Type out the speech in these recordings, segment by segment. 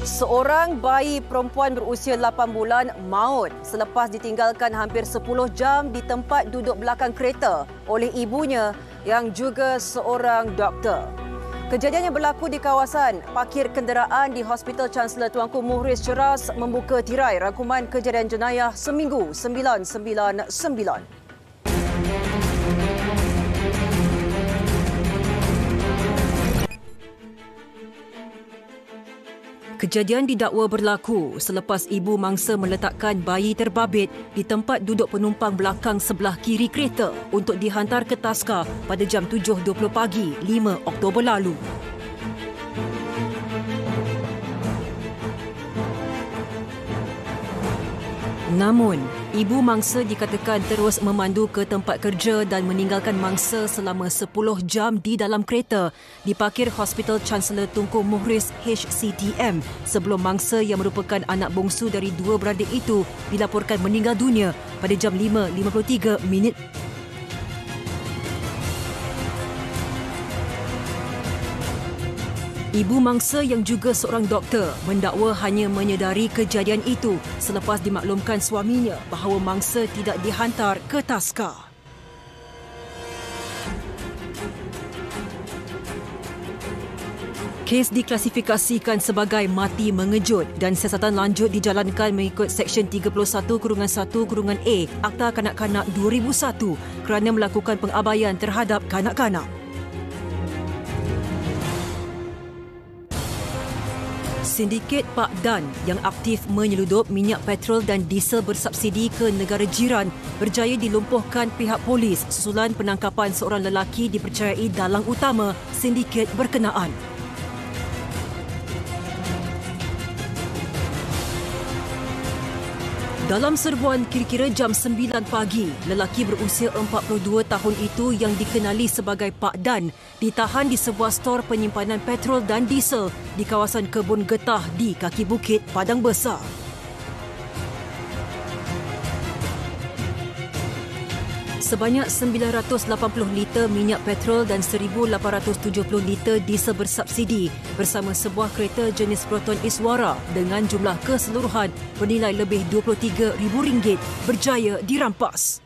Seorang bayi perempuan berusia 8 bulan maut selepas ditinggalkan hampir 10 jam di tempat duduk belakang kereta oleh ibunya yang juga seorang doktor. Kejadian yang berlaku di kawasan parkir kenderaan di Hospital Chancellor Tuanku Muhriz Cheras membuka tirai rangkuman kejadian jenayah seminggu 999. Kejadian didakwa berlaku selepas ibu mangsa meletakkan bayi terbabit di tempat duduk penumpang belakang sebelah kiri kereta untuk dihantar ke Taska pada jam 7.20 pagi 5 Oktober lalu. Namun, ibu mangsa dikatakan terus memandu ke tempat kerja dan meninggalkan mangsa selama 10 jam di dalam kereta di parkir Hospital Chancellor Tunku Muhriz HCTM sebelum mangsa yang merupakan anak bongsu dari dua beradik itu dilaporkan meninggal dunia pada jam 5.53 minit. Ibu mangsa yang juga seorang doktor mendakwa hanya menyedari kejadian itu selepas dimaklumkan suaminya bahawa mangsa tidak dihantar ke Taska. Kes diklasifikasikan sebagai mati mengejut dan siasatan lanjut dijalankan mengikut Seksyen 31-1-A Akta Kanak-Kanak 2001 kerana melakukan pengabaian terhadap kanak-kanak. Sindiket Pak Dan yang aktif menyeludup minyak petrol dan diesel bersubsidi ke negara jiran berjaya dilumpuhkan pihak polis susulan penangkapan seorang lelaki dipercayai dalang utama sindiket berkenaan. Dalam serbuan kira-kira jam 9 pagi, lelaki berusia 42 tahun itu yang dikenali sebagai Pak Dan ditahan di sebuah stor penyimpanan petrol dan diesel di kawasan Kebun Getah di kaki bukit Padang Besar. Sebanyak 980 liter minyak petrol dan 1,870 liter diesel bersubsidi bersama sebuah kereta jenis Proton Iswara dengan jumlah keseluruhan bernilai lebih RM23,000 berjaya dirampas.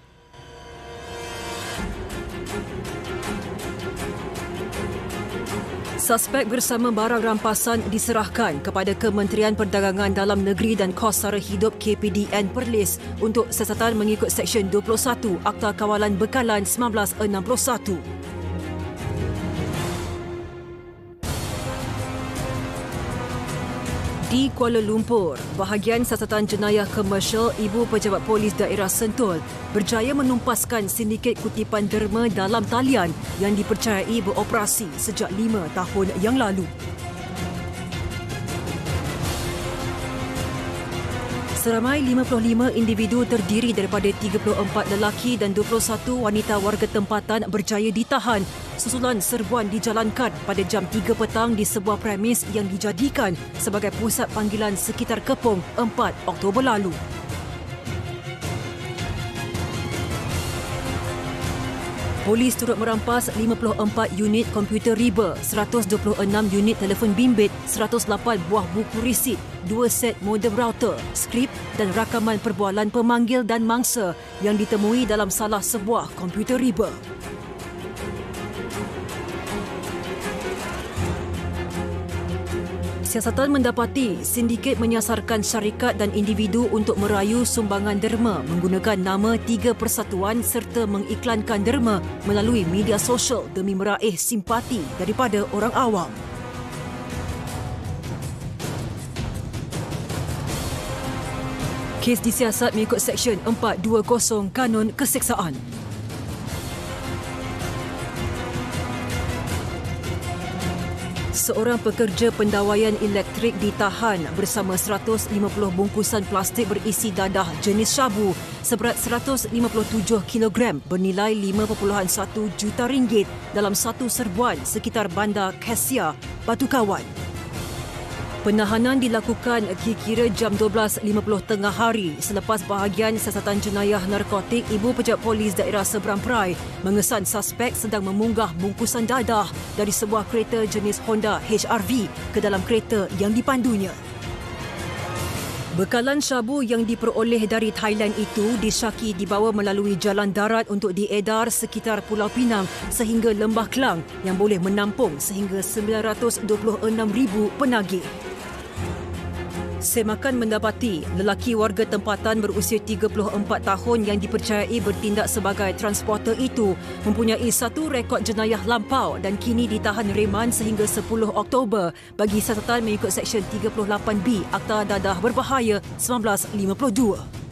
Suspek bersama barang rampasan diserahkan kepada Kementerian Perdagangan Dalam Negeri dan Kos Sara Hidup KPDN Perlis untuk siasatan mengikut Seksyen 21 Akta Kawalan Bekalan 1961. Di Kuala Lumpur, bahagian siasatan jenayah komersial Ibu Pejabat Polis Daerah Sentul berjaya menumpaskan sindiket kutipan derma dalam talian yang dipercayai beroperasi sejak 5 tahun yang lalu. Seramai 55 individu terdiri daripada 34 lelaki dan 21 wanita warga tempatan berjaya ditahan susulan serbuan dijalankan pada jam 3 petang di sebuah premis yang dijadikan sebagai pusat panggilan sekitar Kepong 4 Oktober lalu. Polis turut merampas 54 unit komputer riba, 126 unit telefon bimbit, 108 buah buku risit, 2 set modem router, skrip dan rakaman perbualan pemanggil dan mangsa yang ditemui dalam salah sebuah komputer riba. Siasatan mendapati sindiket menyasarkan syarikat dan individu untuk merayu sumbangan derma menggunakan nama 3 persatuan serta mengiklankan derma melalui media sosial demi meraih simpati daripada orang awam. Kes disiasat mengikut Seksyen 420 Kanun Keseksaan. Seorang pekerja pendawaian elektrik ditahan bersama 150 bungkusan plastik berisi dadah jenis syabu seberat 157 kg bernilai 5.1 juta ringgit dalam satu serbuan sekitar bandar Kasia, Batu Kawan. Penahanan dilakukan kira-kira jam 12.50 tengah hari selepas bahagian siasatan jenayah narkotik Ibu Pejabat Polis Daerah Seberang Perai mengesan suspek sedang memunggah bungkusan dadah dari sebuah kereta jenis Honda HR-V ke dalam kereta yang dipandunya. Bekalan syabu yang diperoleh dari Thailand itu disyaki dibawa melalui jalan darat untuk diedar sekitar Pulau Pinang sehingga Lembah Kelang yang boleh menampung sehingga 926,000 penagih. Semakan mendapati lelaki warga tempatan berusia 34 tahun yang dipercayai bertindak sebagai transporter itu mempunyai satu rekod jenayah lampau dan kini ditahan reman sehingga 10 Oktober bagi catatan mengikut Seksyen 38B Akta Dadah Berbahaya 1952.